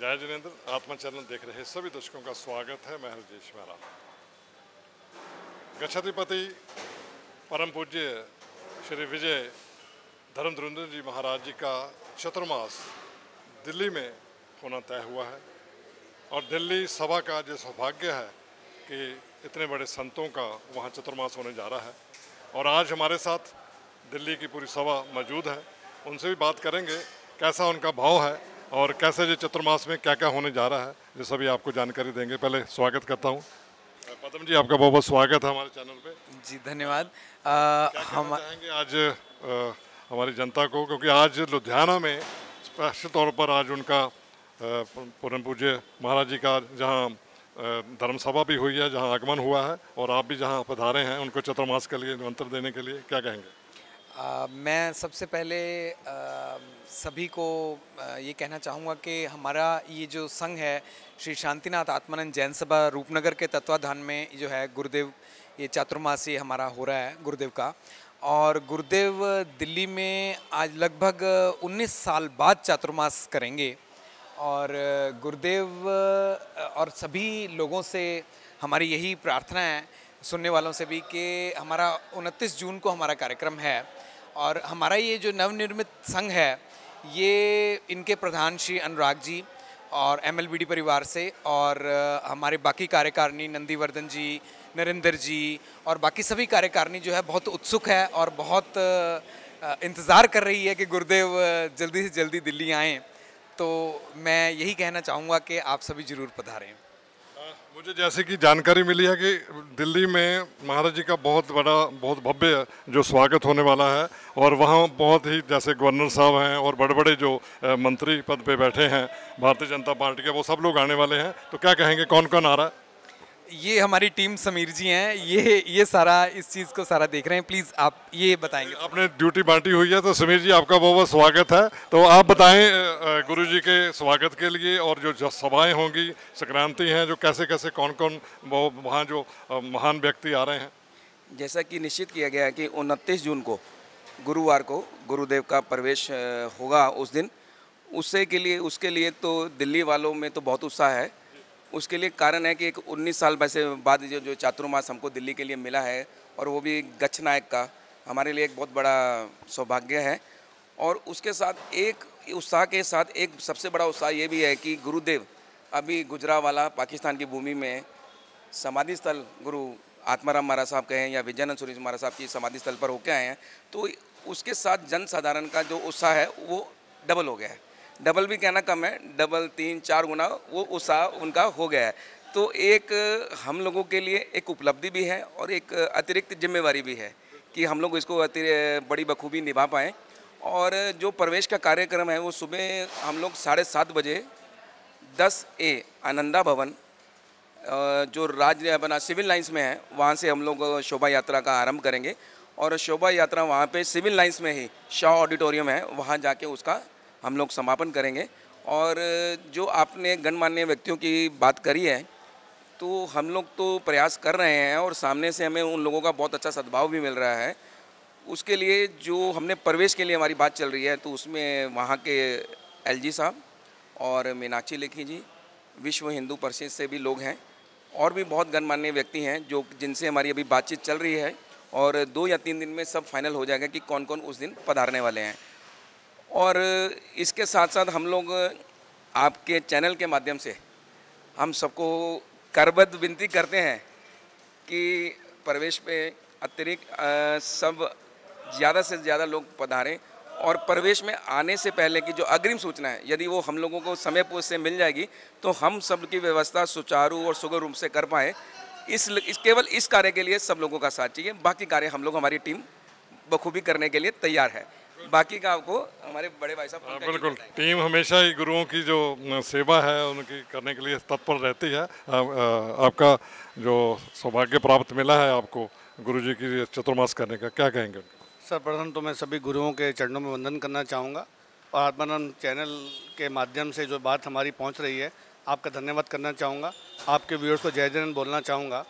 जय जिनेंद्र। आत्मा चैनल देख रहे सभी दर्शकों का स्वागत है। मैं हरजेश मेहरा। गच्छाधिपति परम पूज्य श्री विजय धर्मधुरंधर जी महाराज जी का चतुर्मास दिल्ली में होना तय हुआ है और दिल्ली सभा का जो सौभाग्य है कि इतने बड़े संतों का वहाँ चतुर्मास होने जा रहा है और आज हमारे साथ दिल्ली की पूरी सभा मौजूद है। उनसे भी बात करेंगे कैसा उनका भाव है और कैसे जो चतुर्मास में क्या क्या होने जा रहा है, ये सभी आपको जानकारी देंगे। पहले स्वागत करता हूँ पद्म जी, आपका बहुत बहुत स्वागत है हमारे चैनल पे। जी धन्यवाद। हम चाहेंगे आज हमारी जनता को, क्योंकि आज लुधियाना में स्पष्ट तौर पर आज उनका परम पूज्य महाराज जी का जहाँ धर्मसभा भी हुई है, जहाँ आगमन हुआ है और आप भी जहाँ पधारे हैं उनको चतुर्मास के लिए निमंत्रण देने के लिए, क्या कहेंगे? मैं सबसे पहले सभी को ये कहना चाहूँगा कि हमारा ये जो संघ है श्री शांतिनाथ आत्मानंद जैन सभा रूपनगर के तत्वाधान में जो है गुरुदेव ये चातुर्मासी हमारा हो रहा है गुरुदेव का। और गुरुदेव दिल्ली में आज लगभग 19 साल बाद चातुर्मास करेंगे और गुरुदेव और सभी लोगों से हमारी यही प्रार्थना है, सुनने वालों से भी, कि हमारा 29 जून को हमारा कार्यक्रम है और हमारा ये जो नवनिर्मित संघ है ये इनके प्रधान श्री अनुराग जी और MLBD परिवार से और हमारे बाकी कार्यकारिणी नंदीवर्धन जी, नरेंद्र जी और बाकी सभी कार्यकारिणी जो है बहुत उत्सुक है और बहुत इंतज़ार कर रही है कि गुरुदेव जल्दी से जल्दी दिल्ली आएँ। तो मैं यही कहना चाहूँगा कि आप सभी ज़रूर पधारें। मुझे जैसे कि जानकारी मिली है कि दिल्ली में महाराज जी का बहुत बड़ा, बहुत भव्य जो स्वागत होने वाला है और वहाँ बहुत ही जैसे गवर्नर साहब हैं और बड़े बड़े जो मंत्री पद पे बैठे हैं भारतीय जनता पार्टी के, वो सब लोग आने वाले हैं। तो क्या कहेंगे, कौन कौन आ रहा है? ये हमारी टीम समीर जी हैं, ये सारा इस चीज़ को सारा देख रहे हैं। प्लीज़ आप ये बताएंगे। आपने ड्यूटी बांटी हुई है तो समीर जी आपका बहुत बहुत स्वागत है। तो आप बताएं गुरु जी के स्वागत के लिए और जो सभाएं होंगी, संक्रांति हैं, जो कैसे कैसे कौन कौन वो वहाँ जो महान व्यक्ति आ रहे हैं। जैसा कि निश्चित किया गया है कि 29 जून को गुरुवार को गुरुदेव का प्रवेश होगा उस दिन। उसके लिए तो दिल्ली वालों में तो बहुत उत्साह है। उसके लिए कारण है कि एक 19 साल वैसे बाद जो चातुर्मास हमको दिल्ली के लिए मिला है और वो भी गच्छ नायक का, हमारे लिए एक बहुत बड़ा सौभाग्य है। और उसके साथ एक उत्साह के साथ एक सबसे बड़ा उत्साह ये भी है कि गुरुदेव अभी गुजरावाला पाकिस्तान की भूमि में समाधि स्थल गुरु आत्माराम महाराज साहब कहें या विजयानंद सूरी महाराज साहब की समाधि स्थल पर होकर आए हैं। तो उसके साथ जन साधारण का जो उत्साह है वो डबल हो गया है। डबल भी कहना कम है, डबल 3-4 गुना वो उत्साह उनका हो गया है। तो एक हम लोगों के लिए एक उपलब्धि भी है और एक अतिरिक्त जिम्मेवारी भी है कि हम लोग इसको बड़ी बखूबी निभा पाएँ। और जो प्रवेश का कार्यक्रम है वो सुबह हम लोग 7:30 बजे 10A आनंदा भवन जो राज्य बना सिविल लाइंस में है, वहाँ से हम लोग शोभा यात्रा का आरंभ करेंगे और शोभा यात्रा वहाँ पे सिविल लाइंस में ही शाह ऑडिटोरियम है, वहाँ जाके उसका हम लोग समापन करेंगे। और जो आपने गणमान्य व्यक्तियों की बात करी है, तो हम लोग तो प्रयास कर रहे हैं और सामने से हमें उन लोगों का बहुत अच्छा सद्भाव भी मिल रहा है। उसके लिए जो हमने प्रवेश के लिए हमारी बात चल रही है, तो उसमें वहाँ के LG साहब और मीनाक्षी लेखी जी, विश्व हिंदू परिषद से भी लोग हैं और भी बहुत गणमान्य व्यक्ति हैं जो जिनसे हमारी अभी बातचीत चल रही है और 2 या 3 दिन में सब फाइनल हो जाएगा कि कौन कौन उस दिन पधारने वाले हैं। और इसके साथ साथ हम लोग आपके चैनल के माध्यम से हम सबको करबद्ध विनती करते हैं कि प्रवेश पे अतिरिक्त सब ज़्यादा से ज़्यादा लोग पधारें और प्रवेश में आने से पहले की जो अग्रिम सूचना है, यदि वो हम लोगों को समय पूर्व से मिल जाएगी तो हम सब की व्यवस्था सुचारू और सुगम रूप से कर पाएँ। केवल इस कार्य के लिए सब लोगों का साथ चाहिए। बाकी कार्य हम लोग, हमारी टीम बखूबी करने के लिए तैयार है। बाकी का आपको हमारे बड़े भाई साहब बिल्कुल, टीम हमेशा ही गुरुओं की जो सेवा है उनकी करने के लिए तत्पर रहती है। आपका जो सौभाग्य प्राप्त मिला है आपको गुरुजी की चतुर्मास करने का, क्या कहेंगे? सर्वप्रथम तो मैं सभी गुरुओं के चरणों में वंदन करना चाहूँगा और आत्मानंद चैनल के माध्यम से जो बात हमारी पहुँच रही है, आपका धन्यवाद करना चाहूँगा। आपके व्यूअर्स को जय जैन बोलना चाहूँगा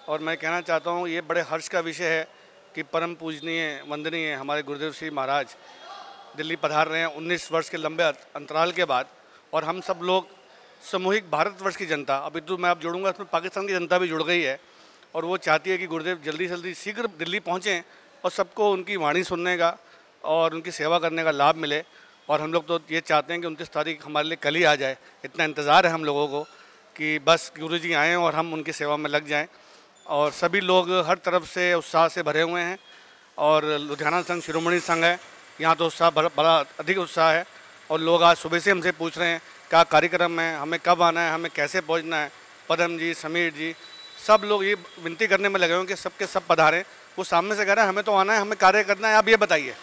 और मैं कहना चाहता हूँ ये बड़े हर्ष का विषय है कि परम पूजनीय वंदनीय हमारे गुरुदेव श्री महाराज दिल्ली पधार रहे हैं 19 वर्ष के लंबे अंतराल के बाद। और हम सब लोग सामूहिक भारतवर्ष की जनता, अभी तो मैं अब जोड़ूंगा इसमें पाकिस्तान की जनता भी जुड़ गई है, और वो चाहती है कि गुरुदेव जल्दी से जल्दी शीघ्र दिल्ली पहुँचें और सबको उनकी वाणी सुनने का और उनकी सेवा करने का लाभ मिले। और हम लोग तो ये चाहते हैं कि 29 तारीख हमारे लिए कल ही आ जाए, इतना इंतज़ार है हम लोगों को कि बस गुरुजी आएँ और हम उनकी सेवा में लग जाएं। और सभी लोग हर तरफ से उत्साह से भरे हुए हैं, और लुधियाना संघ शिरोमणि संघ है, यहाँ तो उत्साह बड़ा अधिक उत्साह है। और लोग आज सुबह से हमसे पूछ रहे हैं क्या कार्यक्रम है, हमें कब आना है, हमें कैसे पहुँचना है। पदम जी, समीर जी, सब लोग ये विनती करने में लगे हुए हैं कि सबके सब पधारें। वो सामने से कह रहे हैं हमें तो आना है, हमें कार्य करना है, आप ये बताइए।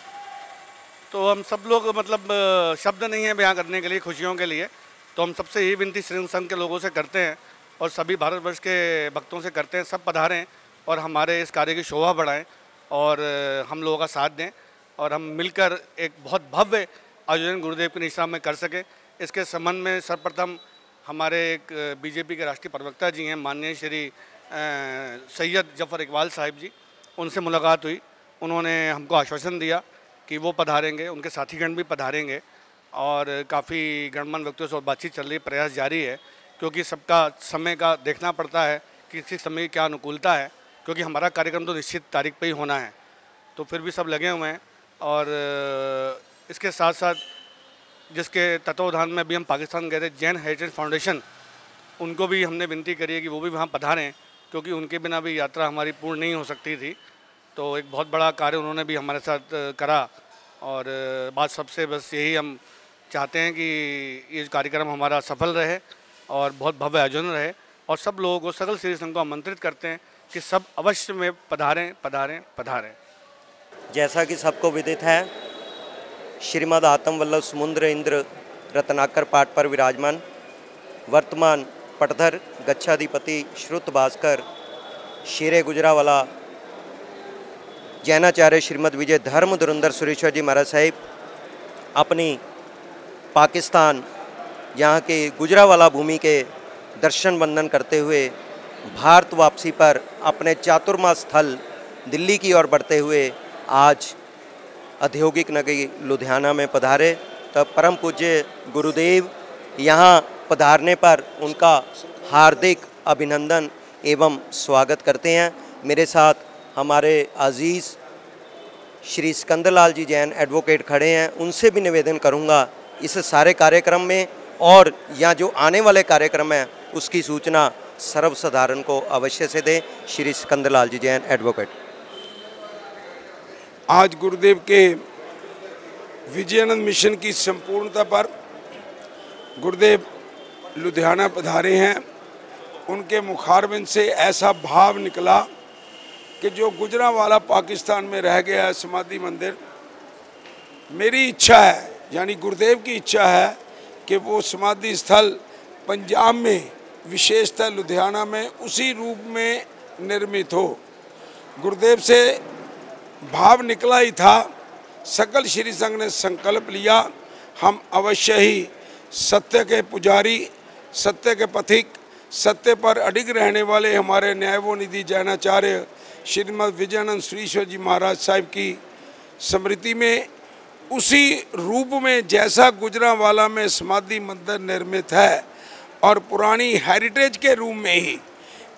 तो हम सब लोग मतलब शब्द नहीं है बयां करने के लिए खुशियों के लिए। तो हम सबसे यही विनती श्री संघ के लोगों से करते हैं और सभी भारतवर्ष के भक्तों से करते हैं, सब पधारें और हमारे इस कार्य की शोभा बढ़ाएं और हम लोगों का साथ दें, और हम मिलकर एक बहुत भव्य आयोजन गुरुदेव के निशा में कर सकें। इसके संबंध में सर्वप्रथम हमारे एक बीजेपी के राष्ट्रीय प्रवक्ता जी हैं, माननीय श्री सैयद जफ़र इकबाल साहिब जी, उनसे मुलाकात हुई। उन्होंने हमको आश्वासन दिया कि वो पधारेंगे, उनके साथीगण भी पधारेंगे, और काफ़ी गणमान्य व्यक्तियों से बातचीत चल रही है, प्रयास जारी है, क्योंकि सबका समय का देखना पड़ता है कि किसी समय की क्या अनुकूलता है, क्योंकि हमारा कार्यक्रम तो निश्चित तारीख पे ही होना है। तो फिर भी सब लगे हुए हैं। और इसके साथ साथ जिसके तत्वावधान में अभी हम पाकिस्तान गए थे, जैन हेरिटेज फाउंडेशन, उनको भी हमने विनती करी है कि वो भी वहाँ पधारें, क्योंकि उनके बिना भी यात्रा हमारी पूर्ण नहीं हो सकती थी। तो एक बहुत बड़ा कार्य उन्होंने भी हमारे साथ करा। और बात सबसे बस यही हम चाहते हैं कि ये कार्यक्रम हमारा सफल रहे और बहुत भव्य आयोजन रहे, और सब लोगों को, सकल श्री संघ को आमंत्रित करते हैं कि सब अवश्य में पधारें पधारें पधारें। जैसा कि सबको विदित है, श्रीमद् आत्म वल्लभ समुद्र इंद्र रत्नाकर पाठ पर विराजमान वर्तमान पटधर गच्छाधिपति श्रुत भास्कर शेरे गुजरावाला जैनाचार्य श्रीमद् विजय धर्म धुरंधर सुरेश्वर जी महाराज साहिब अपनी पाकिस्तान यहाँ के गुजरावाला भूमि के दर्शन वंदन करते हुए भारत वापसी पर अपने चातुर्मास स्थल दिल्ली की ओर बढ़ते हुए आज औद्योगिक नगरी लुधियाना में पधारे। तब परम पूज्य गुरुदेव यहाँ पधारने पर उनका हार्दिक अभिनंदन एवं स्वागत करते हैं। मेरे साथ हमारे अजीज़ श्री सिकंदरलाल जी जैन एडवोकेट खड़े हैं, उनसे भी निवेदन करूंगा इस सारे कार्यक्रम में और या जो आने वाले कार्यक्रम हैं उसकी सूचना सर्वसाधारण को अवश्य से दें। श्री सिकंदरलाल जी जैन एडवोकेट। आज गुरुदेव के विजयानंद मिशन की संपूर्णता पर गुरुदेव लुधियाना पधारे हैं। उनके मुखारबिंद से ऐसा भाव निकला कि जो गुजरांवाला पाकिस्तान में रह गया है समाधि मंदिर, मेरी इच्छा है, यानी गुरुदेव की इच्छा है कि वो समाधि स्थल पंजाब में, विशेषतः लुधियाना में उसी रूप में निर्मित हो। गुरुदेव से भाव निकला ही था। सकल श्री संघ ने संकल्प लिया, हम अवश्य ही सत्य के पुजारी, सत्य के पथिक, सत्य पर अडिग रहने वाले हमारे न्यायवोनिधि जैनाचार्य श्रीमद् विजयानंद सुरेश्वर जी महाराज साहिब की स्मृति में उसी रूप में जैसा गुजरांवाला में समाधि मंदिर निर्मित है और पुरानी हेरिटेज के रूप में ही,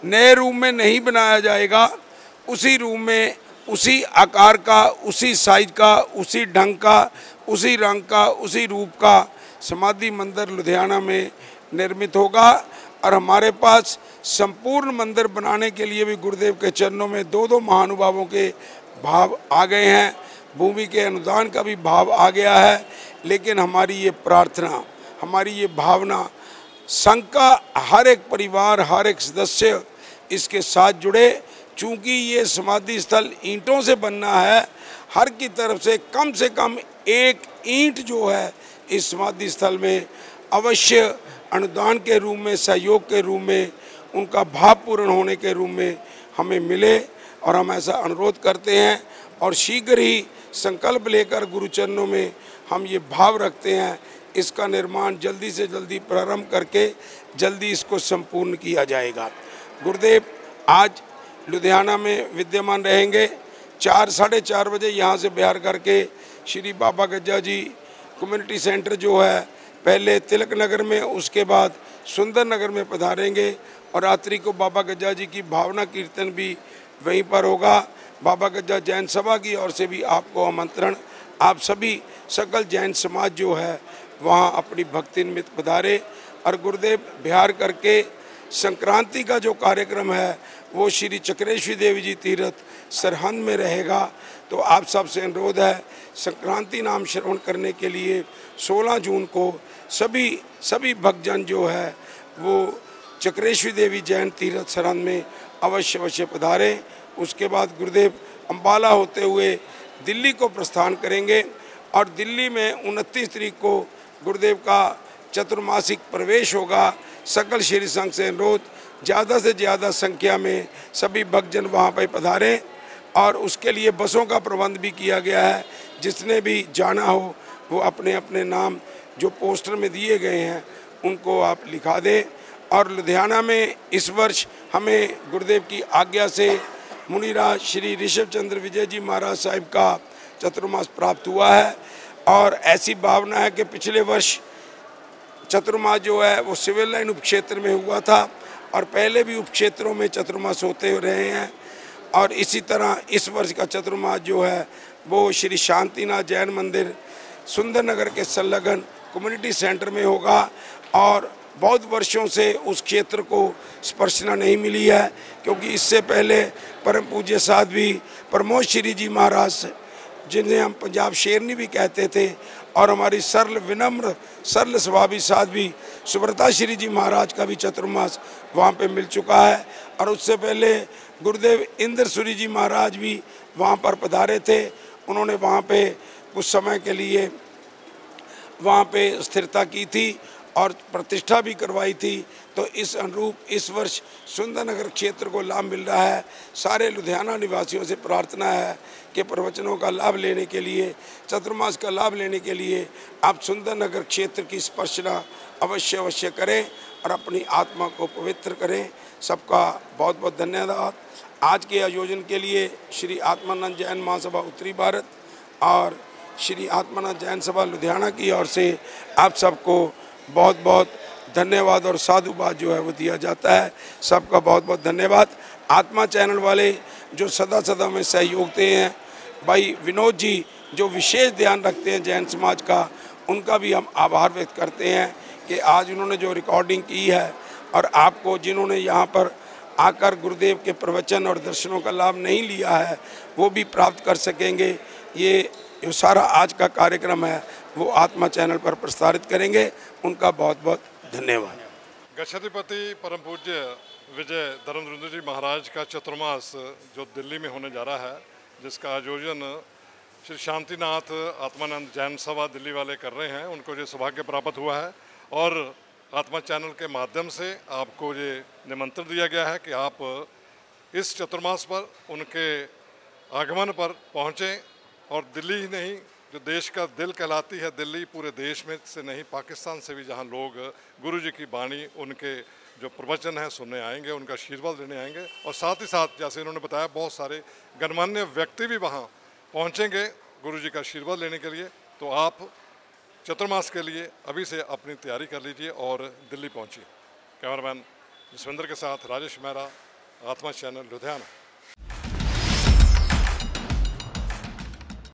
नए रूप में नहीं बनाया जाएगा, उसी रूप में, उसी आकार का, उसी साइज का, उसी ढंग का, उसी रंग का, उसी रूप का समाधि मंदिर लुधियाना में निर्मित होगा। और हमारे पास संपूर्ण मंदिर बनाने के लिए भी गुरुदेव के चरणों में दो दो महानुभावों के भाव आ गए हैं, भूमि के अनुदान का भी भाव आ गया है। लेकिन हमारी ये प्रार्थना, हमारी ये भावना, संघ का हर एक परिवार, हर एक सदस्य इसके साथ जुड़े। चूँकि ये समाधि स्थल ईंटों से बनना है, हर की तरफ से कम एक ईंट जो है इस समाधि स्थल में अवश्य अनुदान के रूप में, सहयोग के रूप में, उनका भाव पूर्ण होने के रूप में हमें मिले। और हम ऐसा अनुरोध करते हैं और शीघ्र ही संकल्प लेकर गुरुचरणों में हम ये भाव रखते हैं, इसका निर्माण जल्दी से जल्दी प्रारंभ करके जल्दी इसको संपूर्ण किया जाएगा। गुरुदेव आज लुधियाना में विद्यमान रहेंगे। 4 साढ़े 4 बजे यहाँ से बिहार करके श्री बाबा गज्जा जी कम्युनिटी सेंटर जो है पहले तिलक नगर में, उसके बाद सुंदर नगर में पधारेंगे और रात्रि को बाबा गज्जा जी की भावना कीर्तन भी वहीं पर होगा। बाबा गज्जा जैन सभा की ओर से भी आपको आमंत्रण, आप सभी सकल जैन समाज जो है वहाँ अपनी भक्ति निमित्त पधारे। और गुरुदेव बिहार करके संक्रांति का जो कार्यक्रम है वो श्री चक्रेश्वरी देवी जी तीर्थ सरहंद में रहेगा। तो आप सबसे अनुरोध है संक्रांति नाम श्रवण करने के लिए 16 जून को सभी भक्तजन जो है वो चक्रेश्वरी देवी जैन तीर्थ सरहंद में अवश्य पधारें। उसके बाद गुरुदेव अम्बाला होते हुए दिल्ली को प्रस्थान करेंगे और दिल्ली में 29 तारीख को गुरुदेव का चतुर्मासिक प्रवेश होगा। सकल श्री संघ से अनुरोध ज़्यादा से ज़्यादा संख्या में सभी भक्तजन वहाँ पर पधारें और उसके लिए बसों का प्रबंध भी किया गया है। जिसने भी जाना हो वो अपने अपने नाम जो पोस्टर में दिए गए हैं उनको आप लिखा दें। और लुधियाना में इस वर्ष हमें गुरुदेव की आज्ञा से मुनिराज श्री ऋषभ चंद्र विजय जी महाराज साहिब का चतुर्मास प्राप्त हुआ है और ऐसी भावना है कि पिछले वर्ष चतुर्मास जो है वो सिविल लाइन उपक्षेत्र में हुआ था और पहले भी उपक्षेत्रों में चतुर्मास होते रहे हैं और इसी तरह इस वर्ष का चतुर्मास जो है वो श्री शांतिनाथ जैन मंदिर सुंदर नगर के संलग्न कम्युनिटी सेंटर में होगा। और बहुत वर्षों से उस क्षेत्र को स्पर्शना नहीं मिली है क्योंकि इससे पहले परम पूज्य साध्वी प्रमोद श्री जी महाराज जिन्हें हम पंजाब शेरनी भी कहते थे और हमारी सरल विनम्र सरल स्वभावी साध्वी सुब्रता श्री जी महाराज का भी चतुर्मास वहाँ पे मिल चुका है। और उससे पहले गुरुदेव इंद्रसूरी जी महाराज भी वहाँ पर पधारे थे। उन्होंने वहाँ पे कुछ समय के लिए वहाँ पे स्थिरता की थी और प्रतिष्ठा भी करवाई थी। तो इस अनुरूप इस वर्ष सुंदर नगर क्षेत्र को लाभ मिल रहा है। सारे लुधियाना निवासियों से प्रार्थना है कि प्रवचनों का लाभ लेने के लिए, चतुर्मास का लाभ लेने के लिए आप सुंदर नगर क्षेत्र की स्पर्शना अवश्य करें और अपनी आत्मा को पवित्र करें। सबका बहुत बहुत धन्यवाद। आज के आयोजन के लिए श्री आत्मानंद जैन महासभा उत्तरी भारत और श्री आत्मानंद जैन सभा लुधियाना की ओर से आप सबको बहुत बहुत धन्यवाद और साधुवाद जो है वो दिया जाता है। सबका बहुत बहुत धन्यवाद। आत्मा चैनल वाले जो सदा में सहयोग देते हैं, भाई विनोद जी जो विशेष ध्यान रखते हैं जैन समाज का, उनका भी हम आभार व्यक्त करते हैं कि आज उन्होंने जो रिकॉर्डिंग की है और आपको जिन्होंने यहाँ पर आकर गुरुदेव के प्रवचन और दर्शनों का लाभ नहीं लिया है वो भी प्राप्त कर सकेंगे। ये जो सारा आज का कार्यक्रम है वो आत्मा चैनल पर प्रसारित करेंगे। उनका बहुत बहुत धन्यवाद। गच्छधिपति परम पूज्य विजय धर्मधुंदर जी महाराज का चतुर्मास जो दिल्ली में होने जा रहा है, जिसका आयोजन श्री शांतिनाथ आत्मानंद जैन सभा दिल्ली वाले कर रहे हैं, उनको ये सौभाग्य प्राप्त हुआ है और आत्मा चैनल के माध्यम से आपको ये निमंत्रण दिया गया है कि आप इस चतुर्मास पर उनके आगमन पर पहुँचें। और दिल्ली ही नहीं, जो देश का दिल कहलाती है दिल्ली, पूरे देश में से नहीं पाकिस्तान से भी जहां लोग गुरु जी की वाणी, उनके जो प्रवचन है सुनने आएंगे, उनका आशीर्वाद लेने आएंगे। और साथ ही साथ जैसे उन्होंने बताया बहुत सारे गणमान्य व्यक्ति भी वहां पहुंचेंगे गुरु जी का आशीर्वाद लेने के लिए। तो आप चतुर्मास के लिए अभी से अपनी तैयारी कर लीजिए और दिल्ली पहुँचिए। कैमरामैन जसविंदर के साथ राजेश मेहरा, आत्मा चैनल लुधियाना।